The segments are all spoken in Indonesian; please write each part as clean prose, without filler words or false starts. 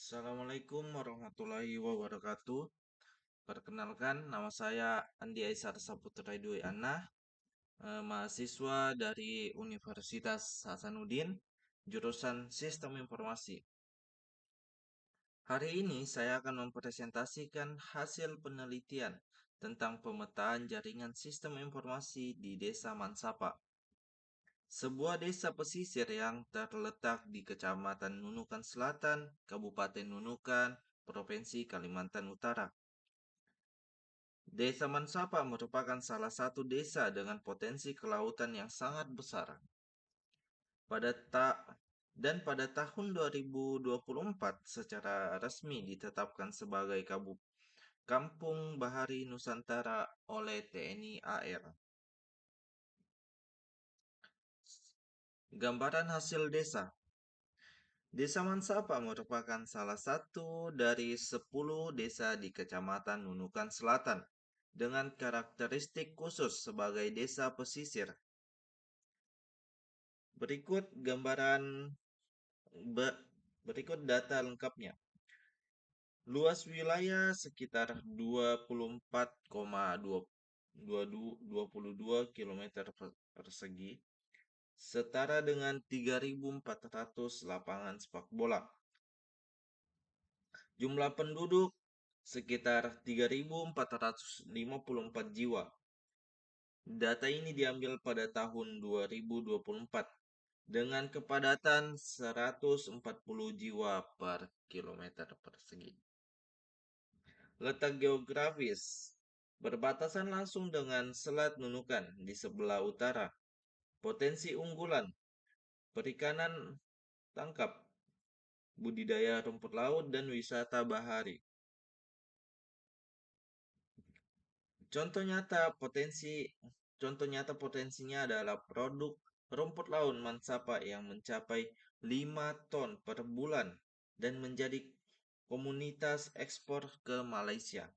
Assalamualaikum warahmatullahi wabarakatuh. Perkenalkan, nama saya Andi Aisar Saputra Dwi Ana, mahasiswa dari Universitas Hasanuddin, jurusan Sistem Informasi. Hari ini saya akan mempresentasikan hasil penelitian tentang pemetaan jaringan sistem informasi di Desa Mansapa, sebuah desa pesisir yang terletak di Kecamatan Nunukan Selatan, Kabupaten Nunukan, Provinsi Kalimantan Utara. Desa Mansapa merupakan salah satu desa dengan potensi kelautan yang sangat besar. Pada tahun 2024 secara resmi ditetapkan sebagai Kampung Bahari Nusantara oleh TNI AL. Gambaran hasil desa. Desa Mansapa merupakan salah satu dari 10 desa di Kecamatan Nunukan Selatan dengan karakteristik khusus sebagai desa pesisir. Berikut data lengkapnya. Luas wilayah sekitar 24,22 km persegi, setara dengan 3.400 lapangan sepak bola. Jumlah penduduk sekitar 3.454 jiwa. Data ini diambil pada tahun 2024 dengan kepadatan 140 jiwa per kilometer persegi. Letak geografis berbatasan langsung dengan Selat Nunukan di sebelah utara. Potensi unggulan perikanan tangkap, budidaya rumput laut, dan wisata bahari. Contoh nyata potensinya adalah produk rumput laut Mansapa yang mencapai 5 ton per bulan dan menjadi komoditas ekspor ke Malaysia.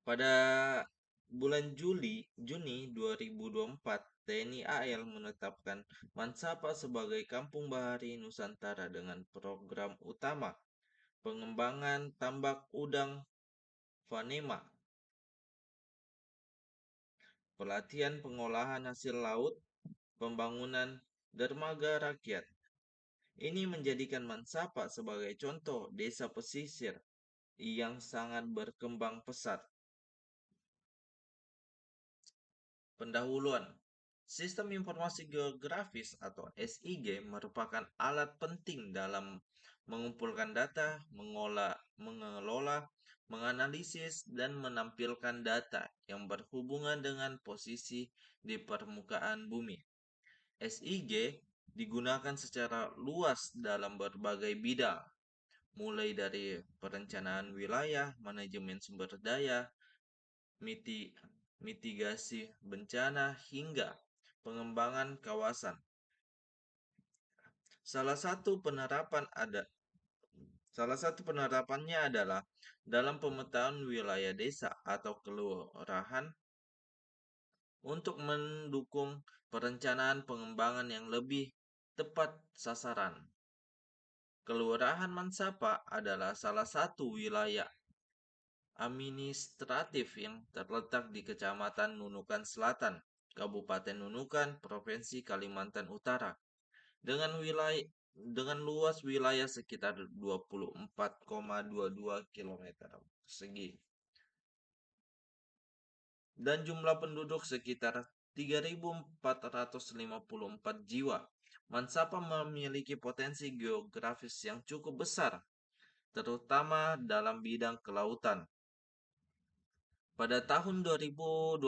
Pada bulan Juni 2024, TNI AL menetapkan Mansapa sebagai Kampung Bahari Nusantara dengan program utama pengembangan tambak udang Vanema, pelatihan pengolahan hasil laut, pembangunan dermaga rakyat. Ini menjadikan Mansapa sebagai contoh desa pesisir yang sangat berkembang pesat. Pendahuluan. Sistem Informasi Geografis atau SIG merupakan alat penting dalam mengumpulkan data, mengelola, menganalisis, dan menampilkan data yang berhubungan dengan posisi di permukaan bumi. SIG digunakan secara luas dalam berbagai bidang, mulai dari perencanaan wilayah, manajemen sumber daya, mitigasi bencana, hingga pengembangan kawasan. Salah satu penerapannya adalah dalam pemetaan wilayah desa atau kelurahan untuk mendukung perencanaan pengembangan yang lebih tepat sasaran. Kelurahan Mansapa adalah salah satu wilayah administratif yang terletak di Kecamatan Nunukan Selatan, Kabupaten Nunukan, Provinsi Kalimantan Utara, dengan luas wilayah sekitar 24,22 km persegi dan jumlah penduduk sekitar 3.454 jiwa. Mansapa memiliki potensi geografis yang cukup besar, terutama dalam bidang kelautan. Pada tahun 2024,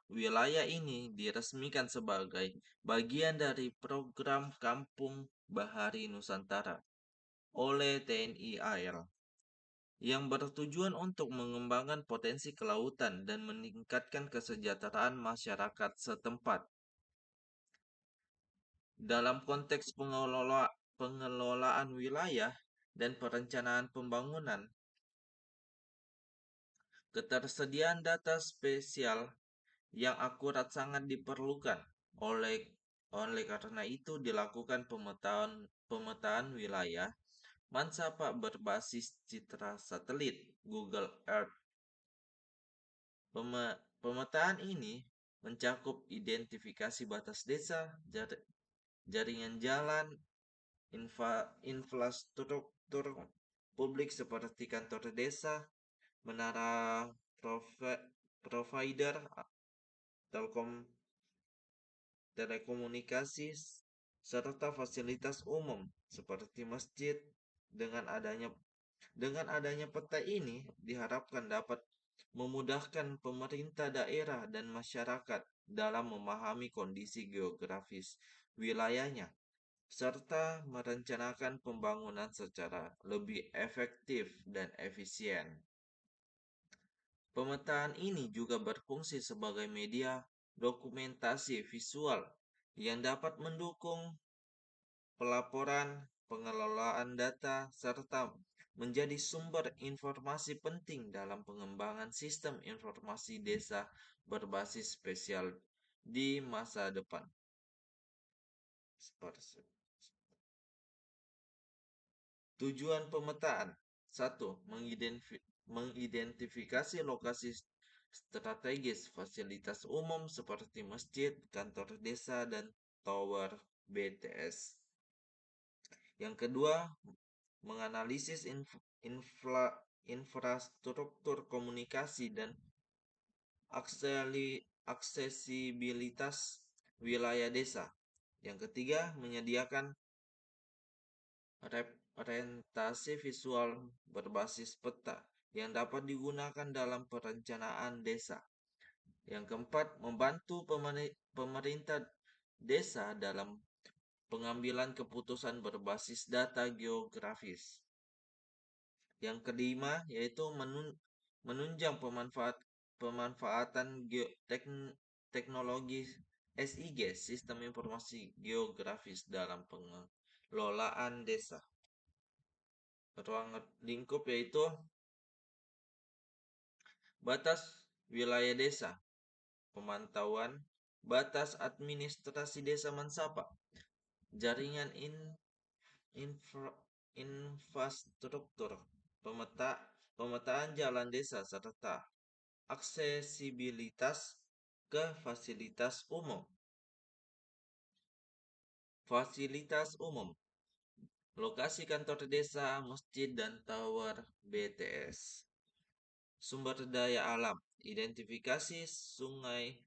wilayah ini diresmikan sebagai bagian dari program Kampung Bahari Nusantara oleh TNI AL yang bertujuan untuk mengembangkan potensi kelautan dan meningkatkan kesejahteraan masyarakat setempat. Dalam konteks pengelolaan wilayah dan perencanaan pembangunan, ketersediaan data spesial yang akurat sangat diperlukan oleh Oleh karena itu dilakukan pemetaan wilayah Mansapa berbasis citra satelit Google Earth. Pemetaan ini mencakup identifikasi batas desa, jaringan jalan, infrastruktur publik seperti kantor desa, menara provider, telkom, telekomunikasi, serta fasilitas umum seperti masjid. Dengan adanya peta ini diharapkan dapat memudahkan pemerintah daerah dan masyarakat dalam memahami kondisi geografis wilayahnya serta merencanakan pembangunan secara lebih efektif dan efisien. Pemetaan ini juga berfungsi sebagai media dokumentasi visual yang dapat mendukung pelaporan, pengelolaan data, serta menjadi sumber informasi penting dalam pengembangan sistem informasi desa berbasis spesial di masa depan. Tujuan pemetaan: 1. Mengidentifikasi lokasi strategis fasilitas umum seperti masjid, kantor desa, dan tower BTS. Yang kedua, menganalisis infrastruktur komunikasi dan aksesibilitas wilayah desa. Yang ketiga, menyediakan representasi visual berbasis peta yang dapat digunakan dalam perencanaan desa. Yang keempat, membantu pemerintah desa dalam pengambilan keputusan berbasis data geografis. Yang kelima, yaitu menunjang pemanfaatan teknologi SIG, Sistem Informasi Geografis dalam pengelolaan desa. Ruang lingkup yaitu batas wilayah desa, pemantauan, batas administrasi desa Mansapa, jaringan infrastruktur, pemetaan jalan desa serta aksesibilitas ke fasilitas umum. Fasilitas umum, lokasi kantor desa, masjid, dan tower BTS. Sumber daya alam, identifikasi sungai,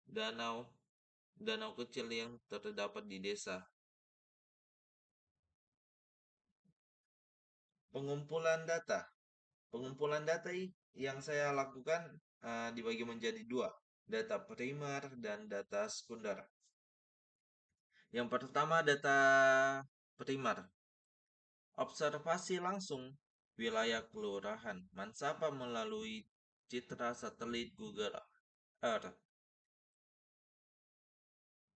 danau kecil yang terdapat di desa. Pengumpulan data yang saya lakukan dibagi menjadi dua, data primer dan data sekunder. Yang pertama, data primer, observasi langsung wilayah kelurahan Mansapa melalui citra satelit Google Earth.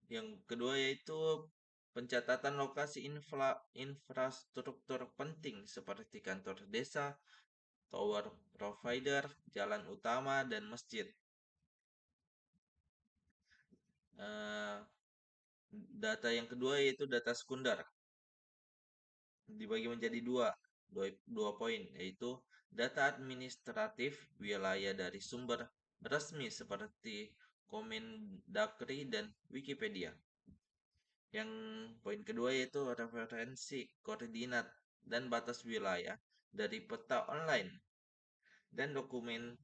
Yang kedua yaitu pencatatan lokasi infrastruktur penting seperti kantor desa, tower provider, jalan utama, dan masjid. Data yang kedua yaitu data sekunder, dibagi menjadi dua poin, yaitu data administratif wilayah dari sumber resmi seperti Kemendagri dan Wikipedia. Yang poin kedua yaitu referensi koordinat dan batas wilayah dari peta online dan dokumen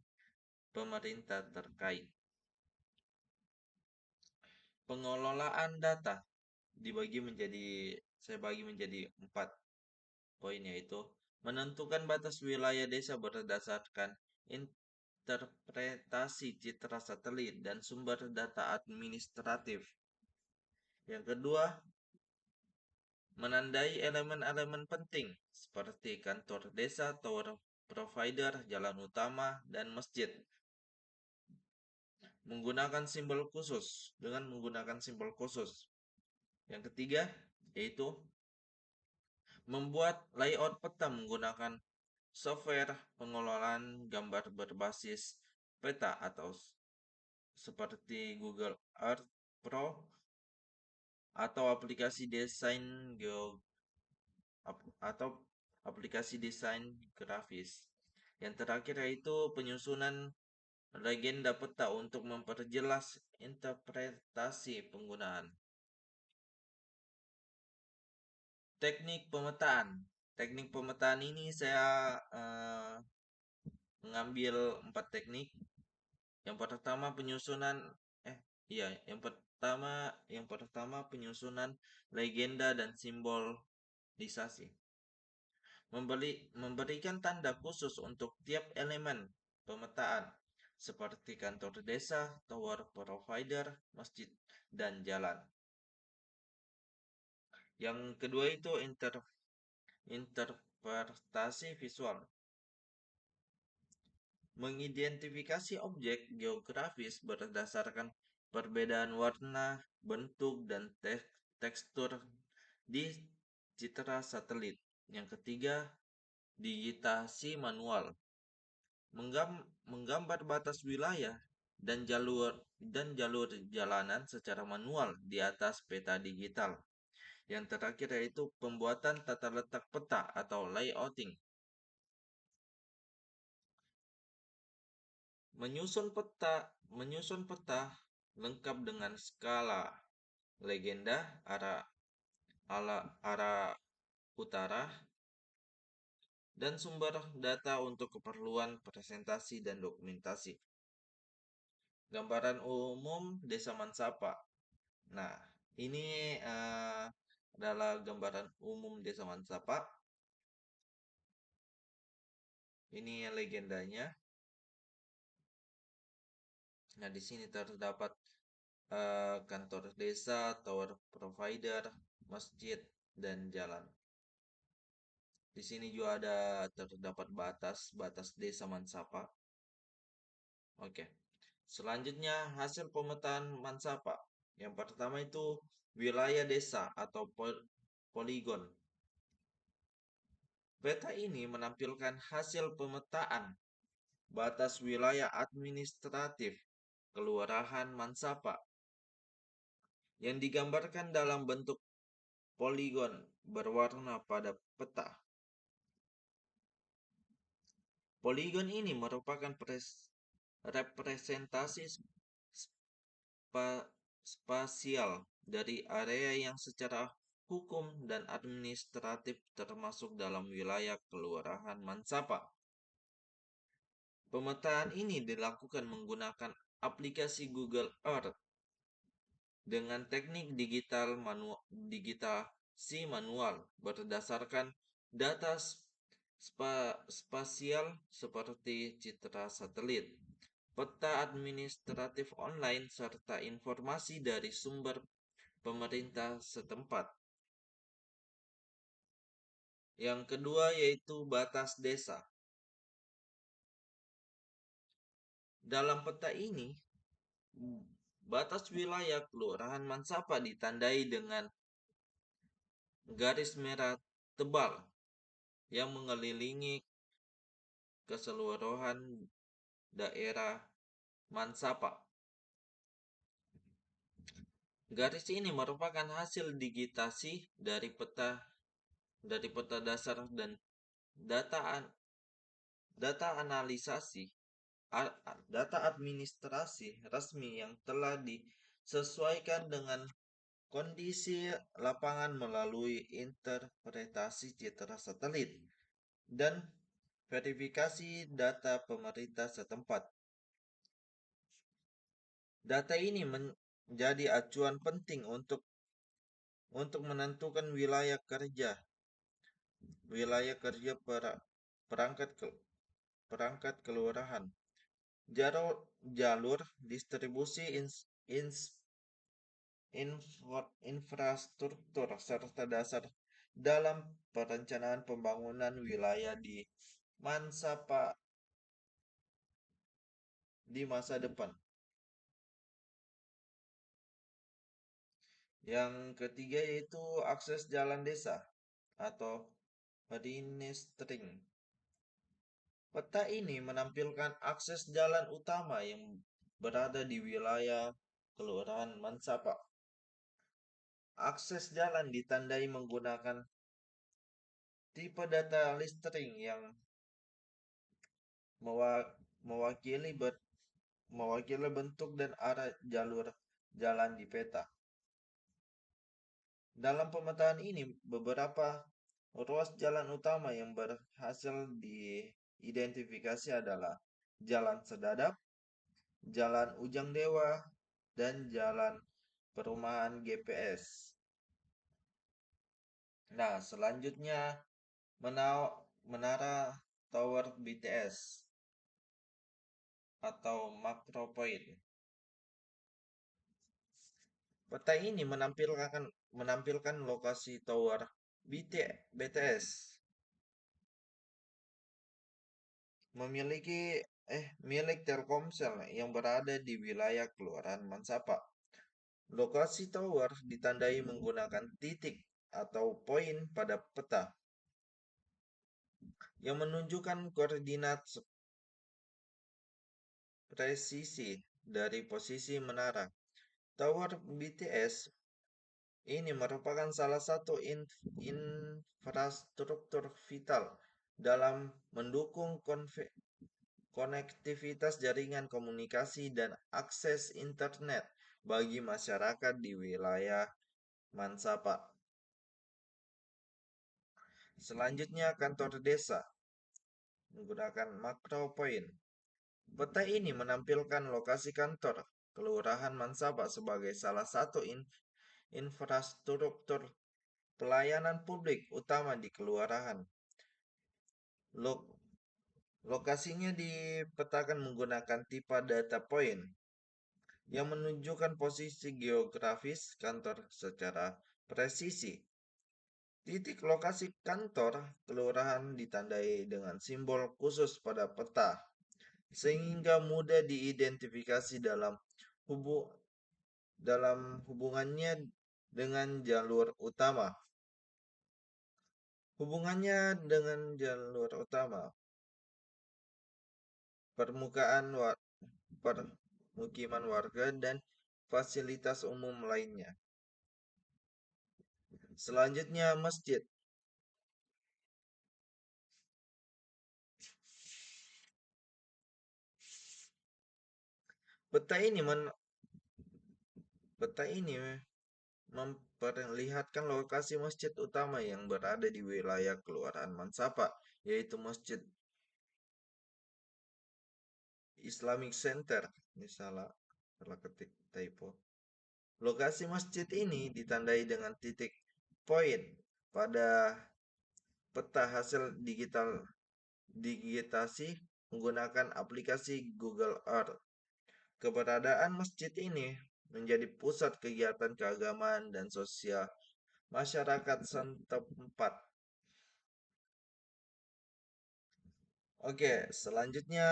pemerintah terkait. Pengelolaan data saya bagi menjadi 4 poin, yaitu menentukan batas wilayah desa berdasarkan interpretasi citra satelit dan sumber data administratif. Yang kedua, menandai elemen-elemen penting seperti kantor desa, tower provider, jalan utama, dan masjid dengan menggunakan simbol khusus. Yang ketiga, yaitu membuat layout peta menggunakan software pengelolaan gambar berbasis peta atau seperti Google Earth Pro atau aplikasi desain atau aplikasi desain grafis. Yang terakhir yaitu penyusunan legenda peta untuk memperjelas interpretasi penggunaan. Teknik pemetaan. Teknik pemetaan ini saya mengambil 4 teknik. Yang pertama penyusunan yang pertama penyusunan legenda dan simbolisasi. Memberikan tanda khusus untuk tiap elemen pemetaan seperti kantor desa, tower provider, masjid, dan jalan. Yang kedua itu interpretasi visual. Mengidentifikasi objek geografis berdasarkan perbedaan warna, bentuk, dan tekstur di citra satelit. Yang ketiga, digitasi manual. Menggambar batas wilayah dan jalur jalanan secara manual di atas peta digital. Yang terakhir yaitu pembuatan tata letak peta atau layouting. Menyusun peta lengkap dengan skala legenda arah utara dan sumber data untuk keperluan presentasi dan dokumentasi. Gambaran umum Desa Mansapa. Nah, ini adalah gambaran umum Desa Mansapa. Ini legendanya. Nah, di sini terdapat kantor desa, tower provider, masjid, dan jalan. Di sini juga terdapat batas desa Mansapa. Oke. Selanjutnya hasil pemetaan Mansapa. Yang pertama itu wilayah desa atau poligon. Peta ini menampilkan hasil pemetaan batas wilayah administratif Kelurahan Mansapa yang digambarkan dalam bentuk poligon berwarna pada peta. Poligon ini merupakan representasi spasial dari area yang secara hukum dan administratif termasuk dalam wilayah Kelurahan Mansapa. Pemetaan ini dilakukan menggunakan aplikasi Google Earth dengan teknik digitasi manual berdasarkan data spasial seperti citra satelit, peta administratif online, serta informasi dari sumber pemerintah setempat. Yang kedua yaitu batas desa. Dalam peta ini, batas wilayah Kelurahan Mansapa ditandai dengan garis merah tebal yang mengelilingi keseluruhan daerah Mansapa. Garis ini merupakan hasil digitasi dari peta dasar dan data administrasi resmi yang telah disesuaikan dengan kondisi lapangan melalui interpretasi citra satelit dan verifikasi data pemerintah setempat. Data ini menjadi acuan penting untuk menentukan wilayah kerja perangkat kelurahan, jalur distribusi infrastruktur serta dasar dalam perencanaan pembangunan wilayah di Mansapa di masa depan. Yang ketiga yaitu akses jalan desa atau pedestrian. Peta ini menampilkan akses jalan utama yang berada di wilayah Kelurahan Mansapa. Akses jalan ditandai menggunakan tipe data listing yang mewakili bentuk dan arah jalur jalan di peta. Dalam pemetaan ini, beberapa ruas jalan utama yang berhasil diidentifikasi adalah Jalan Sedadap, Jalan Ujang Dewa, dan Jalan Perumahan GPS. Nah, selanjutnya Menara Tower BTS atau Macro Point. Peta ini menampilkan lokasi tower BTS milik Telkomsel yang berada di wilayah Kelurahan Mansapa. Lokasi tower ditandai menggunakan titik atau poin pada peta yang menunjukkan koordinat presisi dari posisi menara. Tower BTS ini merupakan salah satu infrastruktur vital dalam mendukung konektivitas jaringan komunikasi dan akses internet bagi masyarakat di wilayah Mansapa. Selanjutnya kantor desa menggunakan Macro Point. Peta ini menampilkan lokasi kantor Kelurahan Mansapa sebagai salah satu infrastruktur pelayanan publik utama di kelurahan. Lokasinya dipetakan menggunakan tipe data point yang menunjukkan posisi geografis kantor secara presisi. Titik lokasi kantor kelurahan ditandai dengan simbol khusus pada peta, sehingga mudah diidentifikasi dalam hubungannya dengan jalur utama. Hubungannya dengan jalur utama, permukiman warga dan fasilitas umum lainnya. Selanjutnya masjid. Peta ini memperlihatkan lokasi masjid utama yang berada di wilayah Kelurahan Mansapa, yaitu Masjid Islamic Center. Ini salah ketik typo. Lokasi masjid ini ditandai dengan titik poin pada peta hasil digitasi menggunakan aplikasi Google Earth. Keberadaan masjid ini menjadi pusat kegiatan keagamaan dan sosial masyarakat setempat. Oke, selanjutnya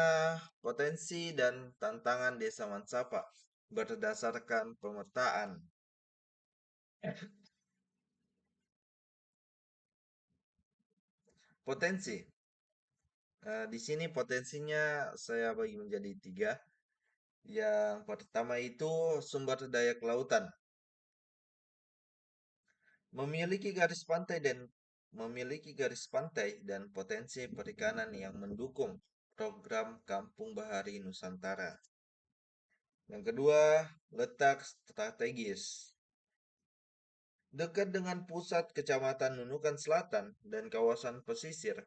potensi dan tantangan Desa Mansapa berdasarkan pemetaan. Potensi. Di sini potensinya saya bagi menjadi 3. Yang pertama itu sumber daya kelautan. Memiliki garis pantai dan potensi perikanan yang mendukung program Kampung Bahari Nusantara. Yang kedua, letak strategis. Dekat dengan pusat Kecamatan Nunukan Selatan dan kawasan pesisir,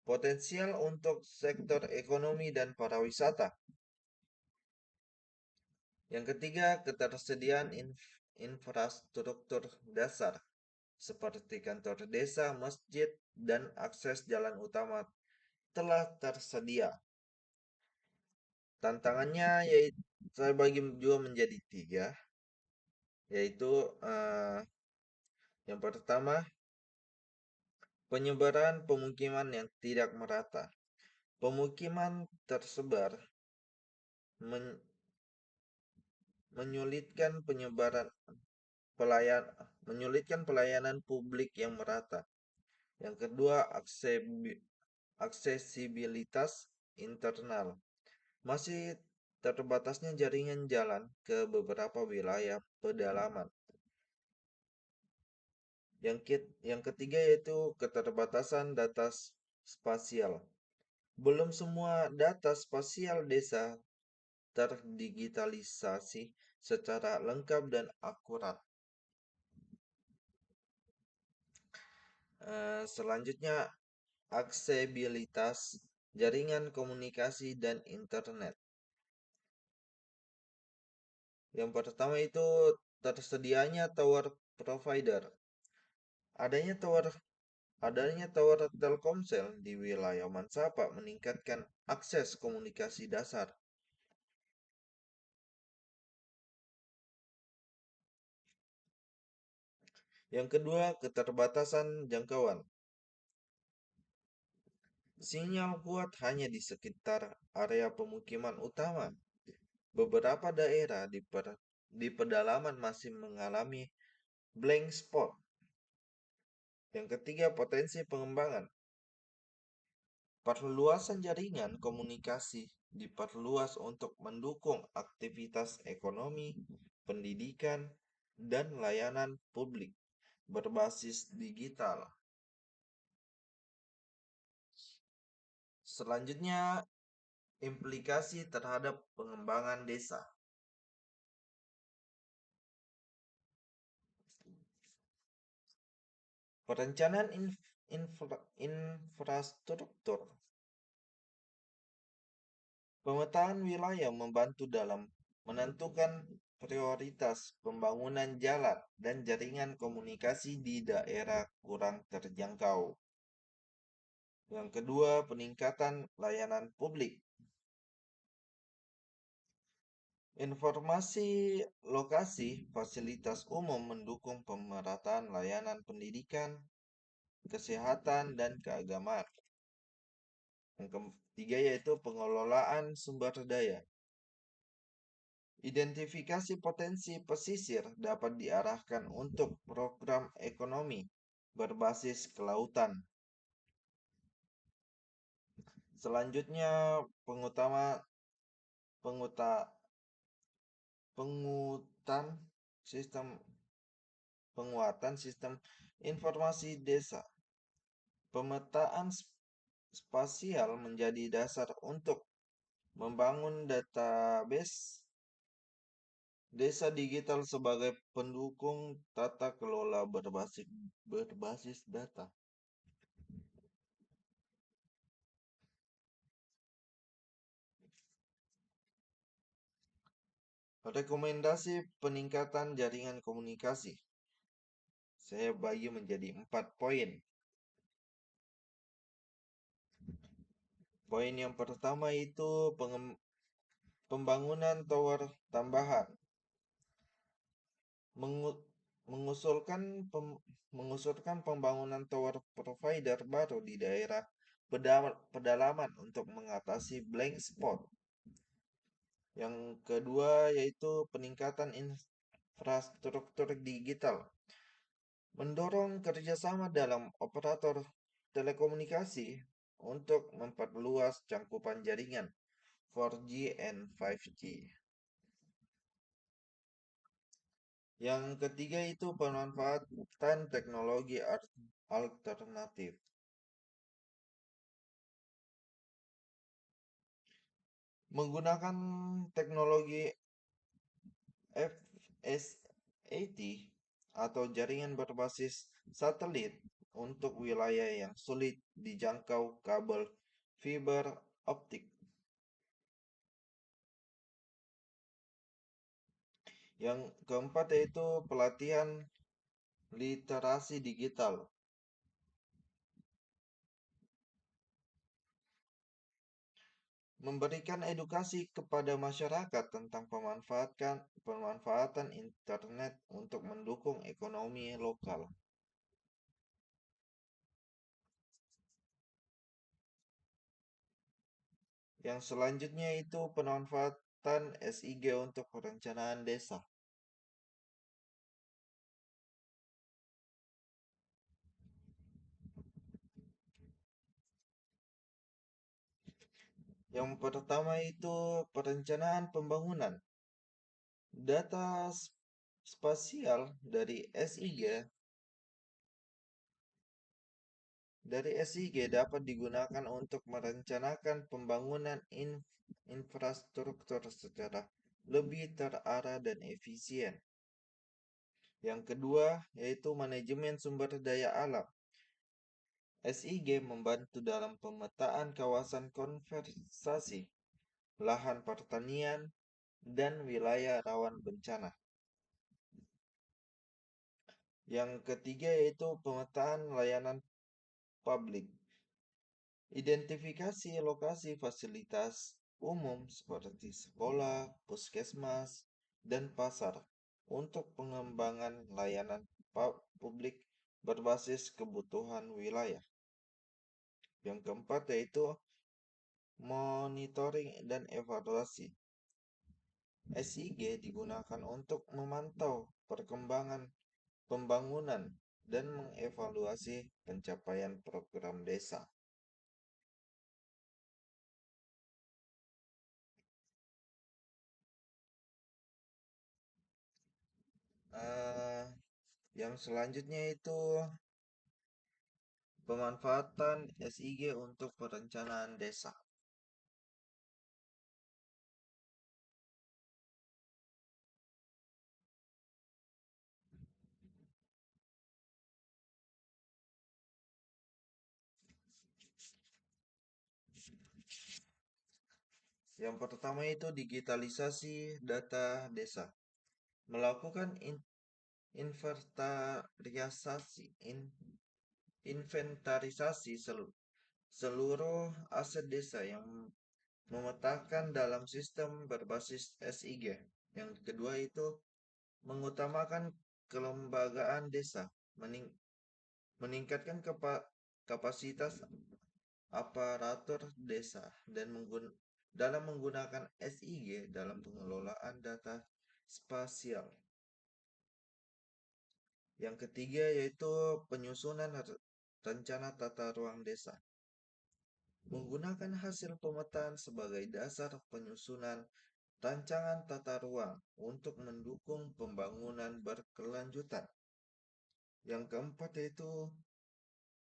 potensial untuk sektor ekonomi dan pariwisata. Yang ketiga, ketersediaan infrastruktur dasar seperti kantor desa, masjid, dan akses jalan utama telah tersedia. Tantangannya yaitu saya bagi juga menjadi 3, yaitu yang pertama, penyebaran pemukiman yang tidak merata. Pemukiman tersebar menyulitkan pelayanan publik yang merata. Yang kedua, aksesibilitas internal. Masih terbatasnya jaringan jalan ke beberapa wilayah pedalaman. Yang ketiga yaitu keterbatasan data spasial. Belum semua data spasial desa terdigitalisasi secara lengkap dan akurat. Selanjutnya, aksesibilitas jaringan komunikasi dan internet. Yang pertama itu tersedianya tower provider. Adanya tower Adanya tower Telkomsel di wilayah Mansapa meningkatkan akses komunikasi dasar. Yang kedua, keterbatasan jangkauan. Sinyal kuat hanya di sekitar area pemukiman utama. Beberapa daerah di pedalaman masih mengalami blank spot. Yang ketiga, potensi pengembangan. Perluasan jaringan komunikasi diperluas untuk mendukung aktivitas ekonomi, pendidikan, dan layanan publik berbasis digital. Selanjutnya, implikasi terhadap pengembangan desa. Perencanaan infrastruktur. Pemetaan wilayah membantu dalam menentukan prioritas pembangunan jalan dan jaringan komunikasi di daerah kurang terjangkau. Yang kedua, peningkatan layanan publik. Informasi lokasi fasilitas umum mendukung pemerataan layanan pendidikan, kesehatan, dan keagamaan. Yang ketiga yaitu pengelolaan sumber daya. Identifikasi potensi pesisir dapat diarahkan untuk program ekonomi berbasis kelautan. Selanjutnya, penguta, penguatan sistem penguatan sistem informasi desa. Pemetaan spasial menjadi dasar untuk membangun database desa digital sebagai pendukung tata kelola berbasis data. Rekomendasi peningkatan jaringan komunikasi. Saya bagi menjadi 4 poin. Poin yang pertama itu pembangunan tower tambahan. Mengusulkan pembangunan tower provider baru di daerah pedalaman untuk mengatasi blank spot. Yang kedua yaitu peningkatan infrastruktur digital. Mendorong kerjasama dalam operator telekomunikasi untuk memperluas cakupan jaringan 4G and 5G. Yang ketiga itu pemanfaatan teknologi alternatif. Menggunakan teknologi FSAT atau jaringan berbasis satelit untuk wilayah yang sulit dijangkau kabel fiber optik. Yang keempat yaitu pelatihan literasi digital. Memberikan edukasi kepada masyarakat tentang pemanfaatan internet untuk mendukung ekonomi lokal. Yang selanjutnya itu pemanfaatan SIG untuk perencanaan desa. Yang pertama itu perencanaan pembangunan. Data spasial dari SIG dari SIG dapat digunakan untuk merencanakan pembangunan infrastruktur secara lebih terarah dan efisien. Yang kedua yaitu manajemen sumber daya alam. SIG membantu dalam pemetaan kawasan konservasi, lahan pertanian, dan wilayah rawan bencana. Yang ketiga yaitu pemetaan layanan publik. Identifikasi lokasi fasilitas umum seperti sekolah, puskesmas, dan pasar untuk pengembangan layanan publik berbasis kebutuhan wilayah. Yang keempat yaitu monitoring dan evaluasi. SIG digunakan untuk memantau perkembangan pembangunan dan mengevaluasi pencapaian program desa. Eh, yang selanjutnya itu pemanfaatan SIG untuk perencanaan desa. Yang pertama itu digitalisasi data desa. Melakukan inventarisasi seluruh aset desa yang memetakan dalam sistem berbasis SIG. Yang kedua itu mengutamakan kelembagaan desa, meningkatkan kapasitas aparatur desa dan dalam menggunakan SIG dalam pengelolaan data spasial. Yang ketiga yaitu penyusunan rencana tata ruang desa. Menggunakan hasil pemetaan sebagai dasar penyusunan rancangan tata ruang untuk mendukung pembangunan berkelanjutan. Yang keempat yaitu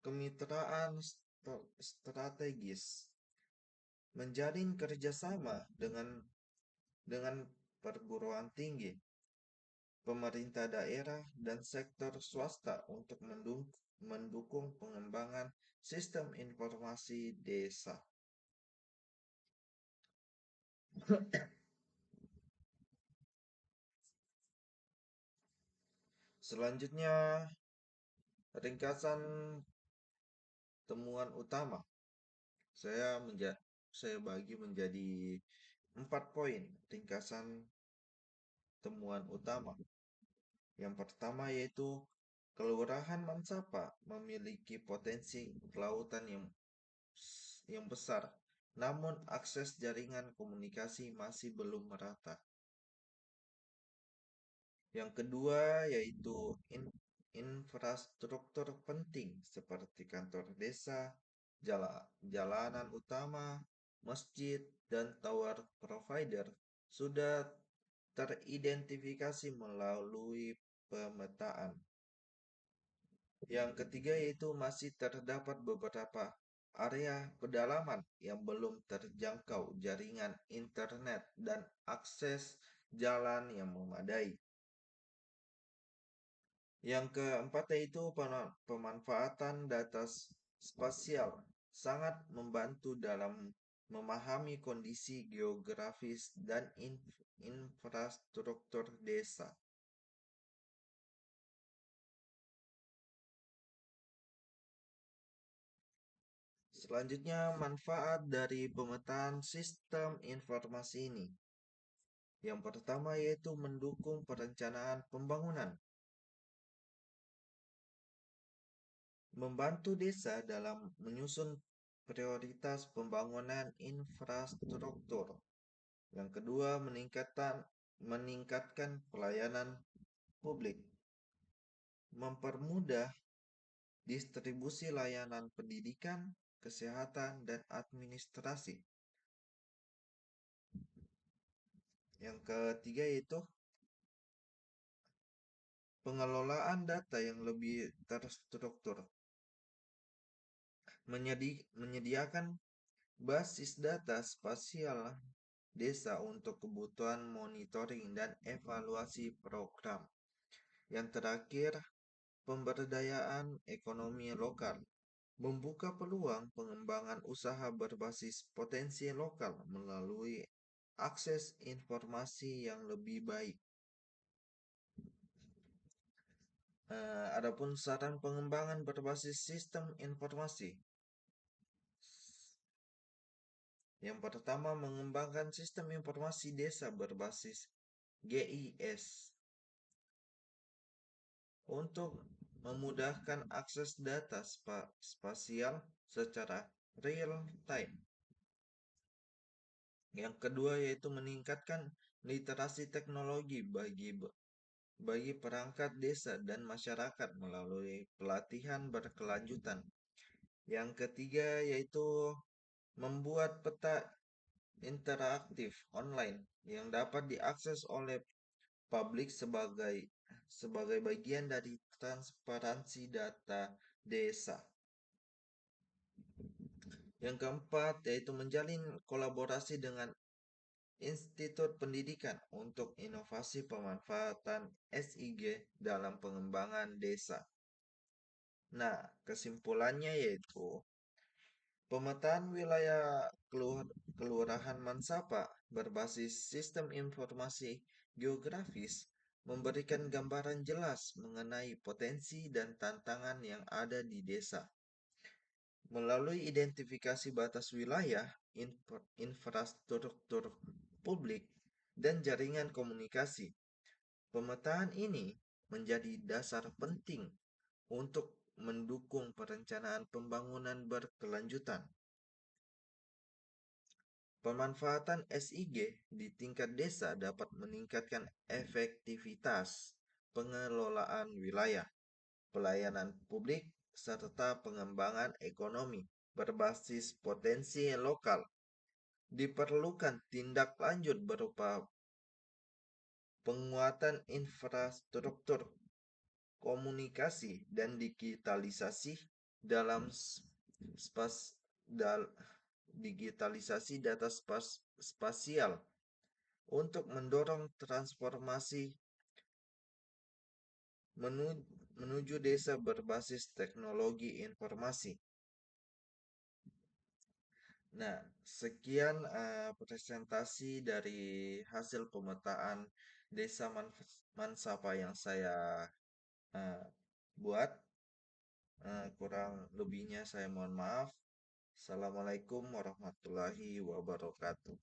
kemitraan strategis. Menjalin kerjasama dengan perguruan tinggi, pemerintah daerah, dan sektor swasta untuk mendukung pengembangan sistem informasi desa. Selanjutnya, ringkasan temuan utama. Saya bagi menjadi 4 poin ringkasan temuan utama. Yang pertama yaitu Kelurahan Mansapa memiliki potensi kelautan yang besar, namun akses jaringan komunikasi masih belum merata. Yang kedua yaitu infrastruktur penting seperti kantor desa, jalanan utama, masjid, dan tower provider sudah teridentifikasi melalui pemetaan. Yang ketiga yaitu masih terdapat beberapa area pedalaman yang belum terjangkau jaringan internet dan akses jalan yang memadai. Yang keempat yaitu pemanfaatan data spasial sangat membantu dalam memahami kondisi geografis dan infrastruktur desa. Selanjutnya, manfaat dari pemetaan sistem informasi ini. Yang pertama yaitu mendukung perencanaan pembangunan. Membantu desa dalam menyusun prioritas pembangunan infrastruktur. Yang kedua, meningkatkan pelayanan publik. Mempermudah distribusi layanan pendidikan, kesehatan, dan administrasi. Yang ketiga yaitu pengelolaan data yang lebih terstruktur. menyediakan basis data spasial desa untuk kebutuhan monitoring dan evaluasi program. Yang terakhir, pemberdayaan ekonomi lokal membuka peluang pengembangan usaha berbasis potensi lokal melalui akses informasi yang lebih baik. Adapun saran pengembangan berbasis sistem informasi. Yang pertama, mengembangkan sistem informasi desa berbasis GIS untuk memudahkan akses data spasial secara real time. Yang kedua yaitu meningkatkan literasi teknologi bagi perangkat desa dan masyarakat melalui pelatihan berkelanjutan. Yang ketiga yaitu membuat peta interaktif online yang dapat diakses oleh publik sebagai bagian dari transparansi data desa. Yang keempat yaitu menjalin kolaborasi dengan institut pendidikan untuk inovasi pemanfaatan SIG dalam pengembangan desa. Nah, kesimpulannya yaitu pemetaan wilayah Kelurahan Mansapa berbasis sistem informasi geografis memberikan gambaran jelas mengenai potensi dan tantangan yang ada di desa. Melalui identifikasi batas wilayah, infrastruktur publik, dan jaringan komunikasi, pemetaan ini menjadi dasar penting untuk mendukung perencanaan pembangunan berkelanjutan. Pemanfaatan SIG di tingkat desa dapat meningkatkan efektivitas pengelolaan wilayah, pelayanan publik, serta pengembangan ekonomi berbasis potensi lokal. Diperlukan tindak lanjut berupa penguatan infrastruktur, komunikasi, dan digitalisasi dalam digitalisasi data spasial untuk mendorong transformasi menuju desa berbasis teknologi informasi. Nah, sekian presentasi dari hasil pemetaan Desa Mansapa yang saya buat. Kurang lebihnya saya mohon maaf. Assalamualaikum warahmatullahi wabarakatuh.